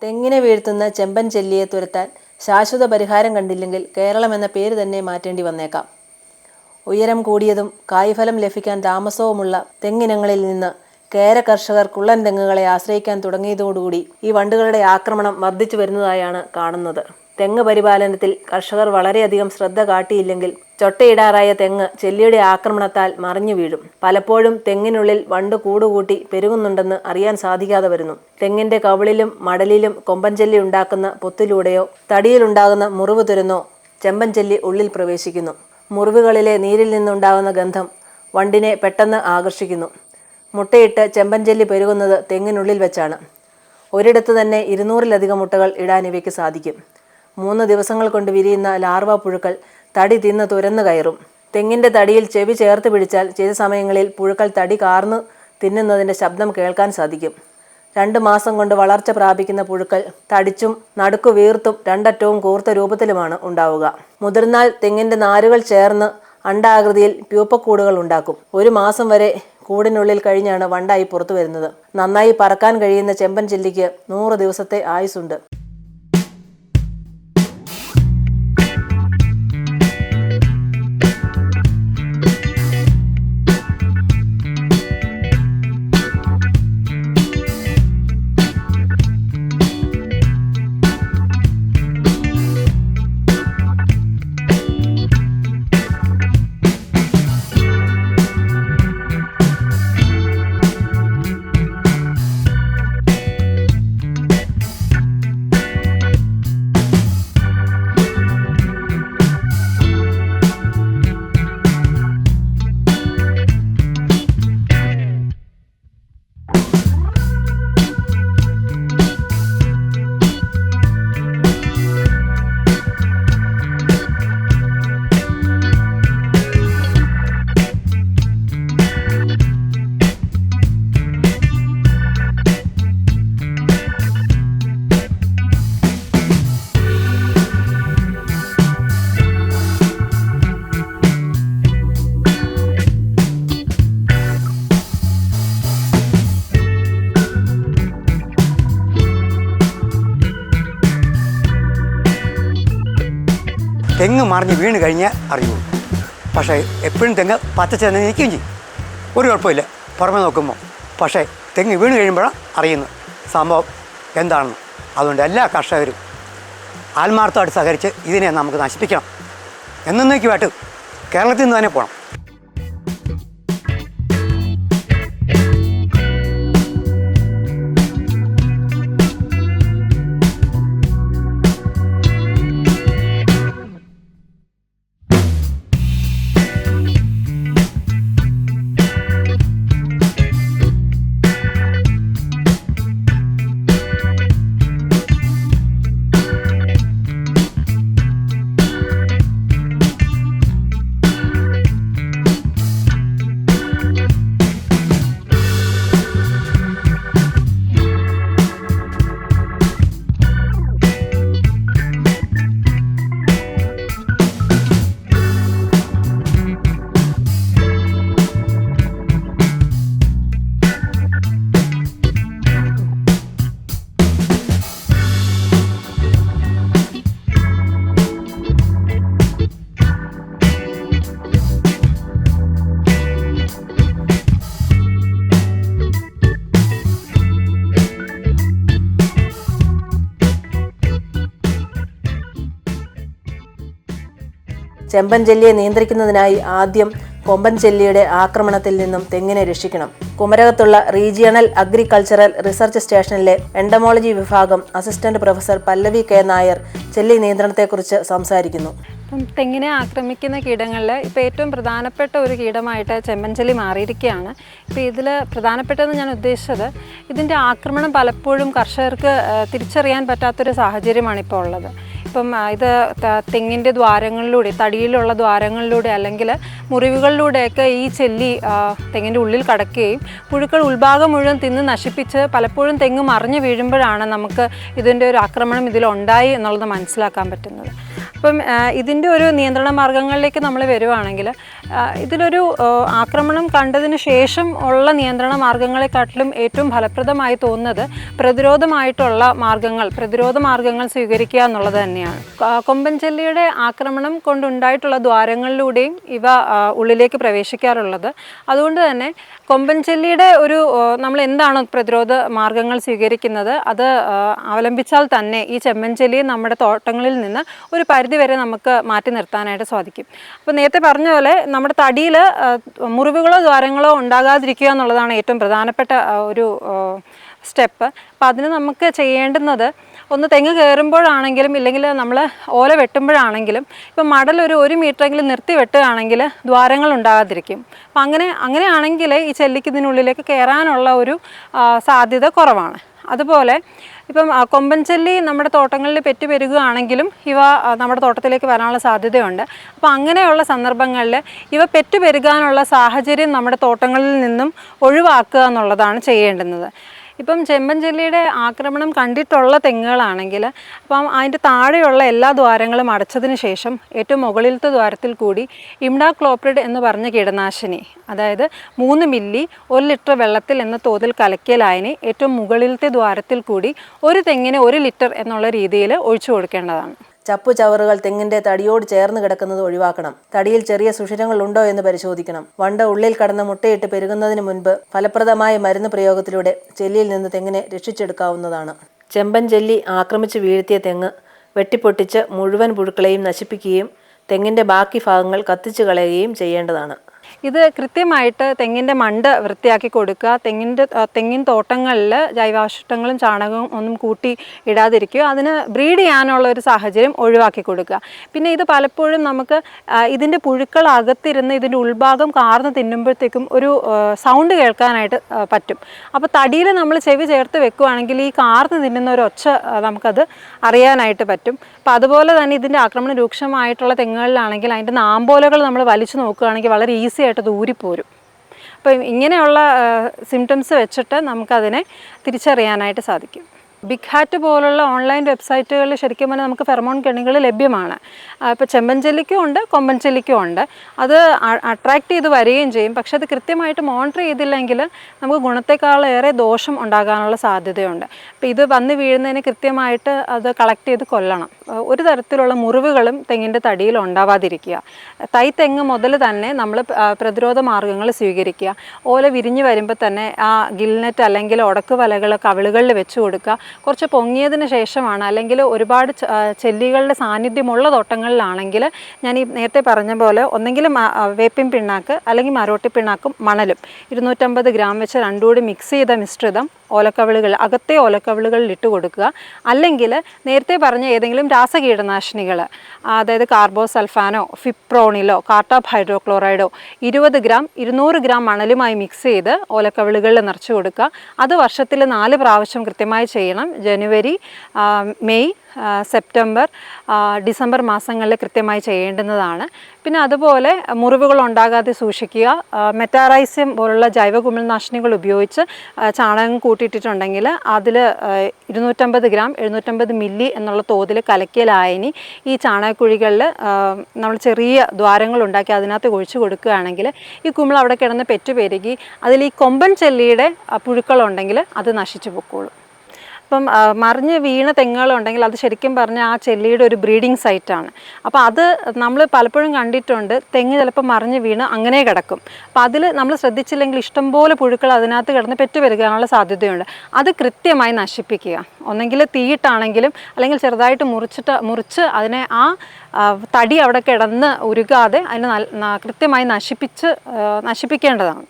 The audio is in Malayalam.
തെങ്ങിനെ വീഴ്ത്തുന്ന ചെമ്പൻ ചെല്ലിയെ തുരത്താൻ ശാശ്വത പരിഹാരം കണ്ടില്ലെങ്കിൽ കേരളം എന്ന പേര് തന്നെ മാറ്റേണ്ടി വന്നേക്കാം. ഉയരം കൂടിയതും കായ്ഫലം ലഭിക്കാൻ താമസവുമുള്ള തെങ്ങിനങ്ങളിൽ നിന്ന് കേര കർഷകർ കുള്ളൻ തെങ്ങുകളെ ആശ്രയിക്കാൻ തുടങ്ങിയതോടുകൂടി ഈ വണ്ടുകളുടെ ആക്രമണം വർദ്ധിച്ചു വരുന്നതായാണ് കാണുന്നത്. തെങ്ങ് പരിപാലനത്തിൽ കർഷകർ വളരെയധികം ശ്രദ്ധ കാട്ടിയില്ലെങ്കിൽ ചൊട്ടയിടാറായ തെങ്ങ് ചെല്ലിയുടെ ആക്രമണത്താൽ മറിഞ്ഞു വീഴും. പലപ്പോഴും തെങ്ങിനുള്ളിൽ വണ്ട് കൂടുകൂട്ടി പെരുകുന്നുണ്ടെന്ന് അറിയാൻ സാധിക്കാതെ വരുന്നു. തെങ്ങിന്റെ കവിളിലും മടലിലും കൊമ്പൻ ചെല്ലി ഉണ്ടാക്കുന്ന പൊത്തിലൂടെയോ തടിയിലുണ്ടാകുന്ന മുറിവ് തുരന്നോ ചെമ്പൻ ചെല്ലി ഉള്ളിൽ പ്രവേശിക്കുന്നു. മുറിവുകളിലെ നീരിൽ നിന്നുണ്ടാകുന്ന ഗന്ധം വണ്ടിനെ പെട്ടെന്ന് ആകർഷിക്കുന്നു. മുട്ടയിട്ട് ചെമ്പൻ ചെല്ലി പെരുകുന്നത് തെങ്ങിനുള്ളിൽ വെച്ചാണ്. ഒരിടത്ത് തന്നെ 200-ലധികം മുട്ടകൾ ഇടാൻ ഇവയ്ക്ക് സാധിക്കും. 3 ദിവസങ്ങൾ കൊണ്ട് വിരിയുന്ന ലാർവ പുഴുക്കൾ തടി തിന്ന് തുരന്നു കയറും. തെങ്ങിൻ്റെ തടിയിൽ ചെവി ചേർത്ത് പിടിച്ചാൽ ചില സമയങ്ങളിൽ പുഴുക്കൾ തടി കാർന്നു തിന്നുന്നതിൻ്റെ ശബ്ദം കേൾക്കാൻ സാധിക്കും. 2 മാസം കൊണ്ട് വളർച്ച പ്രാപിക്കുന്ന പുഴുക്കൾ തടിച്ചും നടുക്കു വീർത്തും രണ്ടറ്റവും കൂർത്ത രൂപത്തിലുമാണ് ഉണ്ടാവുക. മുതിർന്നാൽ തെങ്ങിൻ്റെ നാരുകൾ ചേർന്ന് അണ്ഡാകൃതിയിൽ പ്യൂപ്പക്കൂടുകൾ ഉണ്ടാക്കും. 1 മാസം വരെ കൂടിനുള്ളിൽ കഴിഞ്ഞാണ് വണ്ടായി പുറത്തു വരുന്നത്. നന്നായി പറക്കാൻ കഴിയുന്ന ചെമ്പൻ ചെല്ലിക്ക് 100 ദിവസത്തെ ആയുസ്സുണ്ട്. തെങ്ങ് മറിഞ്ഞ് വീണ് കഴിഞ്ഞാൽ അറിയുള്ളൂ. പക്ഷേ എപ്പോഴും തെങ്ങ് പച്ചച്ചെന്ന് നിൽക്കുകയും ചെയ്യും, ഒരു കുഴപ്പമില്ല പുറമെ നോക്കുമ്പോൾ. പക്ഷേ തെങ്ങ് വീണ് കഴിയുമ്പോഴാണ് അറിയുന്നത് സംഭവം എന്താണെന്ന്. അതുകൊണ്ട് എല്ലാ കർഷകരും ആത്മാർത്ഥമായിട്ട് സഹകരിച്ച് ഇതിനെ നമുക്ക് നശിപ്പിക്കണം. എന്നേക്കുമായിട്ട് കേരളത്തിൽ നിന്ന് തന്നെ പോകണം. ചെമ്പൻ ചെല്ലിയെ നിയന്ത്രിക്കുന്നതിനായി ആദ്യം കൊമ്പൻ ചെല്ലിയുടെ ആക്രമണത്തിൽ നിന്നും തെങ്ങിനെ രക്ഷിക്കണം. കുമരകത്തുള്ള റീജിയണൽ അഗ്രികൾച്ചറൽ റിസർച്ച് സ്റ്റേഷനിലെ എൻഡമോളജി വിഭാഗം അസിസ്റ്റന്റ് പ്രൊഫസർ പല്ലവി കെ നായർ ചെല്ലി നിയന്ത്രണത്തെക്കുറിച്ച് സംസാരിക്കുന്നു. തെങ്ങിനെ ആക്രമിക്കുന്ന കീടങ്ങളിൽ ഇപ്പോൾ ഏറ്റവും പ്രധാനപ്പെട്ട ഒരു കീടമായിട്ട് ചെമ്പൻ ചെല്ലി മാറിയിരിക്കുകയാണ്. ഇപ്പോൾ ഇതിൽ പ്രധാനപ്പെട്ടതെന്ന് ഞാൻ ഉദ്ദേശിച്ചത് ഇതിൻ്റെ ആക്രമണം പലപ്പോഴും കർഷകർക്ക് തിരിച്ചറിയാൻ പറ്റാത്തൊരു സാഹചര്യമാണ് ഇപ്പോൾ ഉള്ളത്. ഇപ്പം ഇത് തെങ്ങിൻ്റെ ദ്വാരങ്ങളിലൂടെ, തടിയിലുള്ള ദ്വാരങ്ങളിലൂടെ അല്ലെങ്കിൽ മുറിവുകളിലൂടെയൊക്കെ ഈ ചെല്ലി തെങ്ങിൻ്റെ ഉള്ളിൽ കടക്കുകയും പുഴുക്കൾ ഉൾഭാഗം മുഴുവൻ തിന്ന് നശിപ്പിച്ച് പലപ്പോഴും തെങ്ങ് മറിഞ്ഞു വീഴുമ്പോഴാണ് നമുക്ക് ഇതിൻ്റെ ഒരു ആക്രമണം ഇതിലുണ്ടായി എന്നുള്ളത് മനസ്സിലാക്കാൻ പറ്റുന്നത്. അപ്പം ഇതിൻ്റെ ഒരു നിയന്ത്രണ മാർഗ്ഗങ്ങളിലേക്ക് നമ്മൾ വരുവാണെങ്കിൽ ഇതിലൊരു ആക്രമണം കണ്ടതിന് ശേഷം ഉള്ള നിയന്ത്രണ മാർഗങ്ങളെക്കാട്ടിലും ഏറ്റവും ഫലപ്രദമായി തോന്നുന്നത് പ്രതിരോധ മാർഗങ്ങൾ സ്വീകരിക്കുക എന്നുള്ളത് തന്നെയാണ്. കൊമ്പൻ ചെല്ലിയുടെ ആക്രമണം കൊണ്ടുണ്ടായിട്ടുള്ള ദ്വാരങ്ങളിലൂടെയും ഇവ ഉള്ളിലേക്ക് പ്രവേശിക്കാറുള്ളത്. അതുകൊണ്ട് തന്നെ കൊമ്പൻ ചെല്ലിയുടെ നമ്മൾ എന്താണോ പ്രതിരോധ മാർഗങ്ങൾ സ്വീകരിക്കുന്നത് അത് അവലംബിച്ചാൽ തന്നെ ഈ ചെമ്മൻ ചെല്ലിയെ നമ്മുടെ തോട്ടങ്ങളിൽ നിന്ന് ഒരു പരിധിവരെ നമുക്ക് മാറ്റി നിർത്താനായിട്ട് സാധിക്കും. അപ്പോൾ നേരത്തെ പറഞ്ഞ പോലെ നമ്മുടെ തടിയിൽ മുറിവുകളോ ദ്വാരങ്ങളോ ഉണ്ടാകാതിരിക്കുക എന്നുള്ളതാണ് ഏറ്റവും പ്രധാനപ്പെട്ട ഒരു സ്റ്റെപ്പ്. അപ്പം അതിന് നമുക്ക് ചെയ്യേണ്ടുന്നത് ഒന്ന് തെങ്ങ് കയറുമ്പോഴാണെങ്കിലും ഇല്ലെങ്കിൽ നമ്മൾ ഓല വെട്ടുമ്പോഴാണെങ്കിലും ഇപ്പം മടൽ ഒരു 1 മീറ്ററെങ്കിലും നിർത്തി വെട്ടുകയാണെങ്കിൽ ദ്വാരങ്ങൾ ഉണ്ടാകാതിരിക്കും. അപ്പം അങ്ങനെയാണെങ്കിൽ ഈ ചെല്ലിക്ക് ഇതിനുള്ളിലേക്ക് കയറാനുള്ള ഒരു സാധ്യത കുറവാണ്. അതുപോലെ ഇപ്പം കൊമ്പൻ ചെല്ലി നമ്മുടെ തോട്ടങ്ങളിൽ പെറ്റുപെരുകുകയാണെങ്കിലും ഇവ നമ്മുടെ തോട്ടത്തിലേക്ക് വരാനുള്ള സാധ്യതയുണ്ട്. അപ്പോൾ അങ്ങനെയുള്ള സന്ദർഭങ്ങളിൽ ഇവ പെറ്റുപെരുകാനുള്ള സാഹചര്യം നമ്മുടെ തോട്ടങ്ങളിൽ നിന്നും ഒഴിവാക്കുക എന്നുള്ളതാണ് ചെയ്യേണ്ടുന്നത്. ഇപ്പം ചെമ്പൻ ചെല്ലിയുടെ ആക്രമണം കണ്ടിട്ടുള്ള തെങ്ങുകളാണെങ്കിൽ അപ്പം അതിൻ്റെ താഴെയുള്ള എല്ലാ ദ്വാരങ്ങളും അടച്ചതിന് ശേഷം ഏറ്റവും മുകളിലത്തെ ദ്വാരത്തിൽ കൂടി ഇംഡാക്ലോപ്രിഡ് എന്ന് പറഞ്ഞ കീടനാശിനി, അതായത് 3 മില്ലി 1 ലിറ്റർ വെള്ളത്തിൽ എന്ന തോതിൽ കലക്കിയ ലായനി ഏറ്റവും മുകളിലത്തെ ദ്വാരത്തിൽ കൂടി ഒരു തെങ്ങിന് 1 ലിറ്റർ എന്നുള്ള രീതിയിൽ ഒഴിച്ചു കൊടുക്കേണ്ടതാണ്. ചപ്പുചവറുകൾ തെങ്ങിന്റെ തടിയോട് ചേർന്ന് കിടക്കുന്നത് ഒഴിവാക്കണം. തടിയിൽ ചെറിയ സുഷിരങ്ങൾ ഉണ്ടോ എന്ന് പരിശോധിക്കണം. വണ്ട് ഉള്ളിൽ കടന്ന് മുട്ടയിട്ട് പെരുകുന്നതിന് മുൻപ് ഫലപ്രദമായ മരുന്ന് പ്രയോഗത്തിലൂടെ ചെല്ലിയിൽ നിന്ന് തെങ്ങിനെ രക്ഷിച്ചെടുക്കാവുന്നതാണ്. ചെമ്പൻ ചെല്ലി ആക്രമിച്ച് വീഴ്ത്തിയ തെങ്ങ് വെട്ടിപ്പൊട്ടിച്ച് മുഴുവൻ പുഴുക്കളെയും നശിപ്പിക്കുകയും തെങ്ങിന്റെ ബാക്കി ഭാഗങ്ങൾ കത്തിച്ചു കളയുകയും ചെയ്യേണ്ടതാണ്. ഇത് കൃത്യമായിട്ട് തെങ്ങിൻ്റെ മണ്ട വൃത്തിയാക്കി കൊടുക്കുക. തെങ്ങിൻ തോട്ടങ്ങളിൽ ജൈവാവശിഷ്ടങ്ങളും ചാണകവും ഒന്നും കൂട്ടി ഇടാതിരിക്കുക. അതിന് ബ്രീഡ് ചെയ്യാനുള്ള ഒരു സാഹചര്യം ഒഴിവാക്കി കൊടുക്കുക. പിന്നെ ഇത് പലപ്പോഴും നമുക്ക് ഇതിൻ്റെ പുഴുക്കൾ അകത്തിരുന്ന് ഇതിൻ്റെ ഉൾഭാഗം കാർന്ന് തിന്നുമ്പോഴത്തേക്കും ഒരു സൗണ്ട് കേൾക്കാനായിട്ട് പറ്റും. അപ്പോൾ തടിയിൽ നമ്മൾ ചെവി ചേർത്ത് വെക്കുകയാണെങ്കിൽ ഈ കാർന്ന് തിന്നുന്ന ഒരു ഒച്ച നമുക്കത് അറിയാനായിട്ട് പറ്റും. അപ്പോൾ അതുപോലെ തന്നെ ഇതിൻ്റെ ആക്രമണം രൂക്ഷമായിട്ടുള്ള തെങ്ങുകളിലാണെങ്കിൽ അതിൻ്റെ നാമ്പോലകൾ നമ്മൾ വലിച്ചു നോക്കുകയാണെങ്കിൽ വളരെ ഈസി ആയിട്ട് അത് ഊരിപ്പോരും. അപ്പം ഇങ്ങനെയുള്ള സിംറ്റംസ് വെച്ചിട്ട് നമുക്കതിനെ തിരിച്ചറിയാനായിട്ട് സാധിക്കും. ബിഗ് ഹാറ്റ് പോലുള്ള ഓൺലൈൻ വെബ്സൈറ്റുകളിൽ ശരിക്കും പറഞ്ഞാൽ നമുക്ക് ഫെറമോൺ കെണികൾ ലഭ്യമാണ്. ഇപ്പോൾ ചെമ്പൻ ചെല്ലിക്കും ഉണ്ട്, കൊമ്പൻ ചെല്ലിക്കും ഉണ്ട്. അത് അട്രാക്റ്റ് ചെയ്ത് വരികയും ചെയ്യും. പക്ഷെ അത് കൃത്യമായിട്ട് മോണിറ്റർ ചെയ്തില്ലെങ്കിൽ നമുക്ക് ഗുണത്തെക്കാളേറെ ദോഷം ഉണ്ടാകാനുള്ള സാധ്യതയുണ്ട്. അപ്പോൾ ഇത് വന്ന് വീഴുന്നതിന് കൃത്യമായിട്ട് അത് കളക്ട് ചെയ്ത് കൊല്ലണം. ഒരു തരത്തിലുള്ള മുറിവുകളും തെങ്ങിൻ്റെ തടിയിൽ ഉണ്ടാവാതിരിക്കുക. തെങ്ങ് മുതൽ തന്നെ നമ്മൾ പ്രതിരോധ മാർഗ്ഗങ്ങൾ സ്വീകരിക്കുക. ഓല വിരിഞ്ഞ് വരുമ്പോൾ തന്നെ ആ ഗിൽനെറ്റ് അല്ലെങ്കിൽ ഉടക്ക് വലകൾ കവിളുകളിൽ വെച്ച് കൊടുക്കുക. കുറച്ച് പൊങ്ങിയതിന് ശേഷമാണ്, അല്ലെങ്കിൽ ഒരുപാട് ചെല്ലികളുടെ സാന്നിധ്യമുള്ള തോട്ടങ്ങളിലാണെങ്കിൽ ഞാൻ ഈ നേരത്തെ പറഞ്ഞ പോലെ ഒന്നെങ്കിലും വേപ്പിൻ പിണ്ണാക്ക് അല്ലെങ്കിൽ മരോട്ടി പിണ്ണാക്കും മണലും 250 ഗ്രാം വെച്ച് രണ്ടും കൂടി മിക്സ് ചെയ്ത മിശ്രിതം അകത്തെ ഓലക്കവിളുകളിൽ ഇട്ട് കൊടുക്കുക. അല്ലെങ്കിൽ നേരത്തെ പറഞ്ഞ ഏതെങ്കിലും രാസകീടനാശിനികൾ, അതായത് കാർബോസൾഫാനോ ഫിപ്രോണിലോ കാർട്ടാപ്പ് ഹൈഡ്രോക്ലോറൈഡോ 20 ഗ്രാം 200 ഗ്രാം മണലുമായി മിക്സ് ചെയ്ത് ഓലക്കവിളുകളിൽ നിറച്ച് കൊടുക്കുക. അത് വർഷത്തിൽ 4 പ്രാവശ്യം കൃത്യമായി ചെയ്യണം. ജനുവരി, മെയ്, സെപ്റ്റംബർ, ഡിസംബർ മാസങ്ങളിൽ കൃത്യമായി ചെയ്യേണ്ടുന്നതാണ്. പിന്നെ അതുപോലെ മുറിവുകൾ ഉണ്ടാകാതെ സൂക്ഷിക്കുക. മെറ്റാറൈസ്യം പോലുള്ള ജൈവ കുമിൾനാശിനികൾ ഉപയോഗിച്ച് ചാണകം കൂട്ടിയിട്ടിട്ടുണ്ടെങ്കിൽ അതിൽ 250 ഗ്രാം 750 മില്ലി എന്നുള്ള തോതിൽ കലക്കിയ ലായനി ഈ ചാണകക്കുഴികളിൽ നമ്മൾ ചെറിയ ദ്വാരങ്ങൾ ഉണ്ടാക്കി അതിനകത്ത് ഒഴിച്ചു കൊടുക്കുകയാണെങ്കിൽ ഈ കുമിൾ അവിടെ കിടന്ന് പെറ്റുപെരുകി അതിൽ ഈ കൊമ്പൻ ചെല്ലിയുടെ പുഴുക്കളുണ്ടെങ്കിൽ അത് നശിച്ചു പൊക്കോളും. അപ്പം മറിഞ്ഞ് വീണ തെങ്ങുകളുണ്ടെങ്കിൽ അത് ശരിക്കും പറഞ്ഞാൽ ആ ചെല്ലിയുടെ ഒരു ബ്രീഡിങ് സൈറ്റാണ്. അപ്പോൾ അത് നമ്മൾ പലപ്പോഴും കണ്ടിട്ടുണ്ട്. തെങ്ങ് ചിലപ്പോൾ മറിഞ്ഞ് വീണ് അങ്ങനെ കിടക്കും. അപ്പോൾ അതിൽ നമ്മൾ ശ്രദ്ധിച്ചില്ലെങ്കിൽ ഇഷ്ടംപോലെ പുഴുക്കൾ അതിനകത്ത് കിടന്ന് പെറ്റുപെരുകാനുള്ള സാധ്യതയുണ്ട്. അത് കൃത്യമായി നശിപ്പിക്കുക. ഒന്നെങ്കിൽ തീയിട്ടാണെങ്കിലും അല്ലെങ്കിൽ ചെറുതായിട്ട് മുറിച്ച് അതിനെ ആ തടി അവിടെ കിടന്ന് ഉരുകാതെ അതിനെ കൃത്യമായി നശിപ്പിക്കേണ്ടതാണ്.